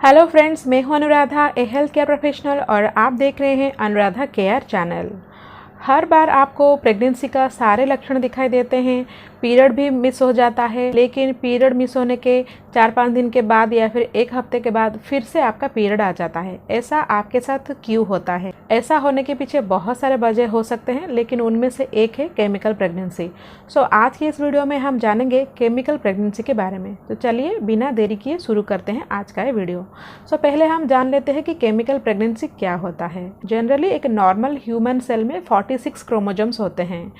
Hello friends, मैं हूं अनुराधा, ए health care professional और आप देख रहे हैं अनुराधा केयर चैनल। हर बार आपको प्रेगनेंसी का सारे लक्षण दिखाई देते हैं, पीरियड भी मिस हो जाता है, लेकिन पीरियड मिस होने के 4-5 दिन के बाद या फिर 1 हफ्ते के बाद फिर से आपका पीरियड आ जाता है। ऐसा आपके साथ क्यों होता है? ऐसा होने के पीछे बहुत सारे वजह हो सकते हैं, लेकिन उनमें से एक है केमिकल प्रेगनेंसी। सो आज की इस वीडियो में हम जानेंगे केमिकल प्रेगनेंसी के बारे में। तो चलिए बिना देरी किए शुरू करते हैं आज का ये वीडियो। सो पहले हम जान लेते हैं कि केमिकल प्रेगनेंसी क्या होता है। जनरली एक नॉर्मल ह्यूमन सेल में 46 क्रोमोजोम्स होते हैं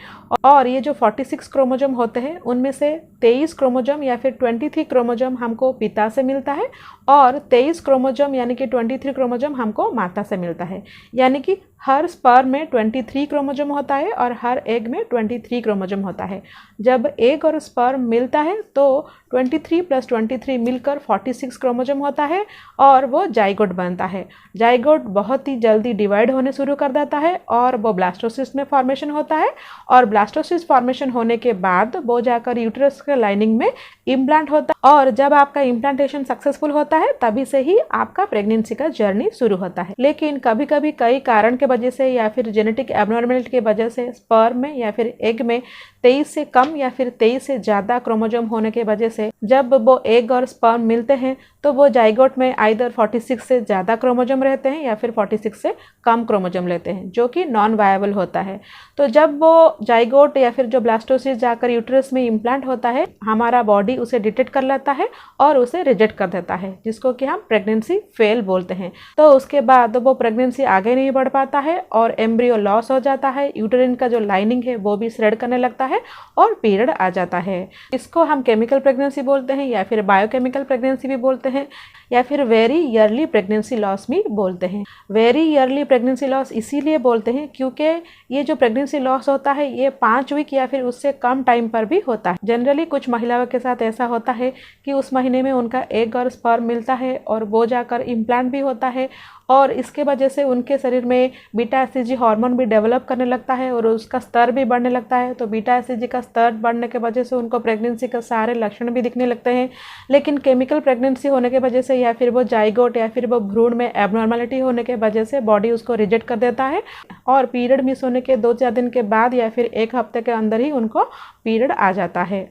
और ये जो 46 क्रोमोजोम होते हैं उनमें से 23 क्रोमोजोम या फिर 23 क्रोमोजोम हमको पिता से मिलता है और 23 क्रोमोजोम यानी कि 23 क्रोमोजोम हमको माता से मिलता है। यानी कि हर स्पर्म में 23 क्रोमोजोम होता है और हर एग में 23 क्रोमोजोम होता है। जब एग और स्पर्म मिलता है तो 23 + 23 मिलकर 46 क्रोमोजोम होता है और वो जाइगोट बनता है। जाइगोट बहुत ही जल्दी डिवाइड होने शुरू कर देता है और वो ब्लास्टोसिस्ट में फॉर्मेशन होता है और ब्लास्टोसिस्ट फॉर्मेशन होने के बाद वो जाकर यूट्रस के लाइनिंग में इम्प्लांट होता है और जब आपका इम्प्लांटेशन सक्सेसफुल होता है तभी से ही आपका प्रेगनेंसी का जर्नी शुरू होता है। लेकिन कभी कभी कई कारण के वजह से या फिर जेनेटिक एबनॉर्मलिटी की वजह से स्पर्म में या फिर एग में 23 से कम या फिर 23 से ज़्यादा क्रोमोजोम होने की वजह से जब वो एग और स्पर्म मिलते हैं तो वो जाइगोट में आइदर 46 से ज़्यादा क्रोमोजोम रहते हैं या फिर 46 से कम क्रोमोजोम लेते हैं, जो कि नॉन वायबल होता है। तो जब वो जाइगोट या फिर जो ब्लास्टोसिस्ट जाकर यूट्रस में इम्प्लांट होता है, हमारा बॉडी उसे डिटेक्ट कर लेता है और उसे रिजेक्ट कर देता है, जिसको कि हम प्रेगनेंसी फेल बोलते हैं। तो उसके बाद वो प्रेगनेंसी आगे नहीं बढ़ पाता है और एम्ब्रियो लॉस हो जाता है, यूटेरिन का जो लाइनिंग है वो भी श्रेड करने लगता है और पीरियड आ जाता है। इसको हम केमिकल प्रेगनेंसी बोलते हैं या फिर बायोकेमिकल प्रेगनेंसी भी बोलते हैं या फिर वेरी ईयरली प्रेगनेंसी लॉस भी बोलते हैं। वेरी ईयरली प्रेगनेंसी लॉस इसीलिए बोलते हैं क्योंकि ये जो प्रेगनेंसी लॉस होता है ये 5 वीक या फिर उससे कम टाइम पर भी होता है। जनरली कुछ महिलाओं के साथ ऐसा होता है कि उस महीने में उनका एग और स्पर्म मिलता है और वो जाकर इम्प्लांट भी होता है और इसके वजह से उनके शरीर में बीटा एससीजी हार्मोन भी डेवलप करने लगता है और उसका स्तर भी बढ़ने लगता है। तो बीटा एससीजी का स्तर बढ़ने के वजह से उनको प्रेगनेंसी के सारे लक्षण भी दिखने लगते हैं। लेकिन केमिकल प्रेगनेंसी होने के वजह से या फिर वो जाइगोट या फिर वो भ्रूण में एबनॉर्मलिटी होने के वजह से बॉडी उसको रिजेक्ट कर देता है और पीरियड मिस होने के 2-4 दिन के बाद या फिर 1 हफ्ते के अंदर ही उनको पीरियड आ जाता है।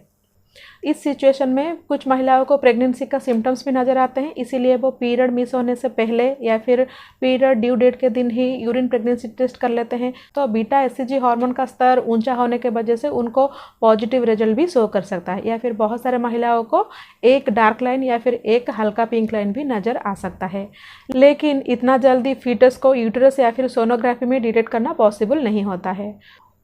इस सिचुएशन में कुछ महिलाओं को प्रेगनेंसी का सिम्टम्स भी नज़र आते हैं, इसीलिए वो पीरियड मिस होने से पहले या फिर पीरियड ड्यू डेट के दिन ही यूरिन प्रेगनेंसी टेस्ट कर लेते हैं। तो बीटा एससीजी हार्मोन का स्तर ऊंचा होने के वजह से उनको पॉजिटिव रिजल्ट भी शो कर सकता है या फिर बहुत सारे महिलाओं को एक डार्क लाइन या फिर एक हल्का पिंक लाइन भी नज़र आ सकता है। लेकिन इतना जल्दी फीटस को यूट्रस या फिर सोनोग्राफी में डिटेक्ट करना पॉसिबल नहीं होता है।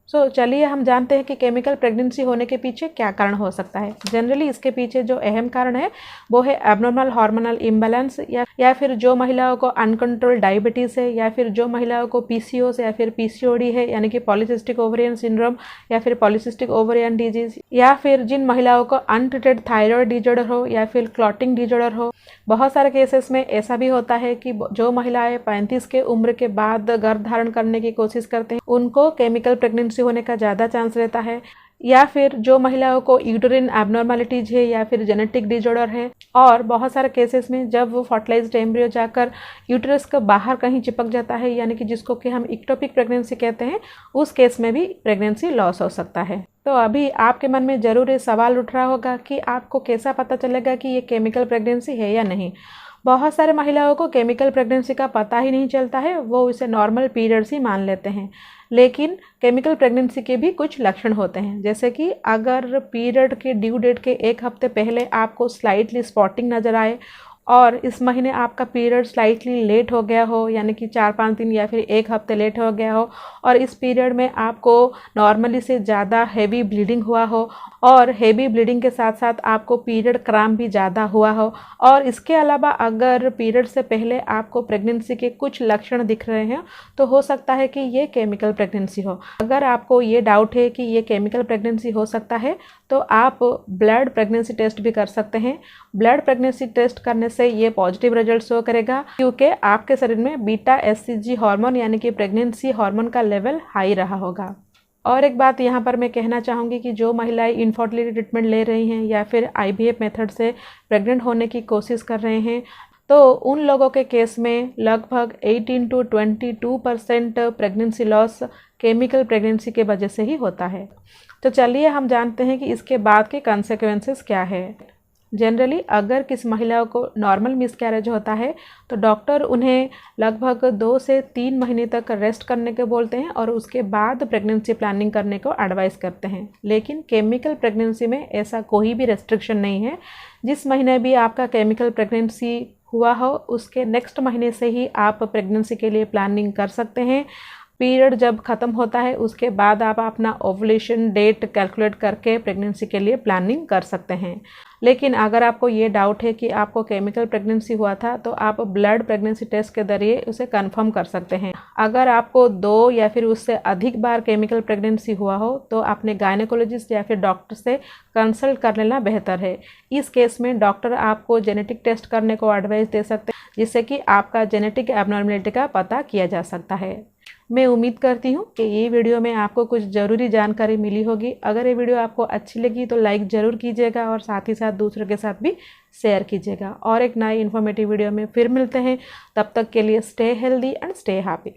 चलिए हम जानते हैं कि केमिकल प्रेगनेंसी होने के पीछे क्या कारण हो सकता है। जनरली इसके पीछे जो अहम कारण है वो है एबनॉर्मल हार्मोनल इम्बैलेंस या फिर जो महिलाओं को अनकंट्रोल्ड डायबिटीज़ है या फिर जो महिलाओं को पीसीओएस या फिर पीसीओडी है यानी कि पॉलीसिस्टिक ओवरियन सिंड्रोम या फिर पॉलीसिस्टिक ओवरियन डिजीज या फिर जिन महिलाओं को अनट्रीटेड थायराइड डिजॉर्डर हो या फिर क्लॉटिंग डिजॉर्डर हो। बहुत सारे केसेस में ऐसा भी होता है कि जो महिलाएं 35 के उम्र के बाद गर्भ धारण करने की कोशिश करते हैं उनको केमिकल प्रेगनेंसी होने का ज़्यादा चांस रहता है, या फिर जो महिलाओं को यूटेरिन एबनॉर्मलिटीज है या फिर जेनेटिक डिजॉर्डर है। और बहुत सारे केसेस में जब वो फर्टिलाइज्ड एम्ब्रियो जाकर यूटेरस के बाहर कहीं चिपक जाता है यानी कि जिसको कि हम इक्टोपिक प्रेगनेंसी कहते हैं, उस केस में भी प्रेगनेंसी लॉस हो सकता है। तो अभी आपके मन में ज़रूर ये सवाल उठ रहा होगा कि आपको कैसा पता चलेगा कि ये केमिकल प्रेगनेंसी है या नहीं। बहुत सारे महिलाओं को केमिकल प्रेगनेंसी का पता ही नहीं चलता है, वो इसे नॉर्मल पीरियड्स ही मान लेते हैं। लेकिन केमिकल प्रेगनेंसी के भी कुछ लक्षण होते हैं, जैसे कि अगर पीरियड के ड्यू डेट के 1 हफ्ते पहले आपको स्लाइटली स्पॉटिंग नज़र आए और इस महीने आपका पीरियड स्लाइटली लेट हो गया हो यानी कि 4-5 दिन या फिर 1 हफ्ते लेट हो गया हो और इस पीरियड में आपको नॉर्मली से ज़्यादा हैवी ब्लीडिंग हुआ हो और हैवी ब्लीडिंग के साथ साथ आपको पीरियड क्रैम्प भी ज़्यादा हुआ हो और इसके अलावा अगर पीरियड से पहले आपको प्रेगनेंसी के कुछ लक्षण दिख रहे हैं तो हो सकता है कि ये केमिकल प्रेगनेंसी हो। अगर आपको ये डाउट है कि ये केमिकल प्रेगनेंसी हो सकता है तो आप ब्लड प्रेगनेंसी टेस्ट भी कर सकते हैं। ब्लड प्रेगनेंसी टेस्ट करने से ये पॉजिटिव रिजल्ट शो करेगा क्योंकि आपके शरीर में बीटा एससीजी हार्मोन यानी कि प्रेगनेंसी हार्मोन का लेवल हाई रहा होगा। और एक बात यहाँ पर मैं कहना चाहूँगी कि जो महिलाएं इनफर्टिलिटी ट्रीटमेंट ले रही हैं या फिर आईवीएफ मेथड से प्रेग्नेंट होने की कोशिश कर रहे हैं तो उन लोगों के केस में लगभग 18 to 22% pregnancy loss chemical pregnancy के वजह से ही होता है। तो चलिए हम जानते हैं कि इसके बाद के कॉन्सिक्वेंसेस क्या है। जनरली अगर किसी महिला को नॉर्मल मिसकैरेज होता है तो डॉक्टर उन्हें लगभग 2 से 3 महीने तक रेस्ट करने को बोलते हैं और उसके बाद प्रेगनेंसी प्लानिंग करने को एडवाइस करते हैं। लेकिन केमिकल प्रेगनेंसी में ऐसा कोई भी रेस्ट्रिक्शन नहीं है। जिस महीने भी आपका केमिकल प्रेगनेंसी हुआ हो उसके नेक्स्ट महीने से ही आप प्रेगनेंसी के लिए प्लानिंग कर सकते हैं। पीरियड जब ख़त्म होता है उसके बाद आप अपना ओवुलेशन डेट कैलकुलेट करके प्रेगनेंसी के लिए प्लानिंग कर सकते हैं। लेकिन अगर आपको ये डाउट है कि आपको केमिकल प्रेगनेंसी हुआ था तो आप ब्लड प्रेगनेंसी टेस्ट के जरिए उसे कंफर्म कर सकते हैं। अगर आपको 2 या फिर उससे अधिक बार केमिकल प्रेगनेंसी हुआ हो तो अपने गायनेकोलॉजिस्ट या फिर डॉक्टर से कंसल्ट कर लेना बेहतर है। इस केस में डॉक्टर आपको जेनेटिक टेस्ट करने को एडवाइस दे सकते हैं जिससे कि आपका जेनेटिक एबनॉर्मलिटी का पता किया जा सकता है। मैं उम्मीद करती हूँ कि ये वीडियो में आपको कुछ ज़रूरी जानकारी मिली होगी। अगर ये वीडियो आपको अच्छी लगी तो लाइक ज़रूर कीजिएगा और साथ ही साथ दूसरों के साथ भी शेयर कीजिएगा। और एक नई इन्फॉर्मेटिव वीडियो में फिर मिलते हैं। तब तक के लिए stay healthy and stay happy.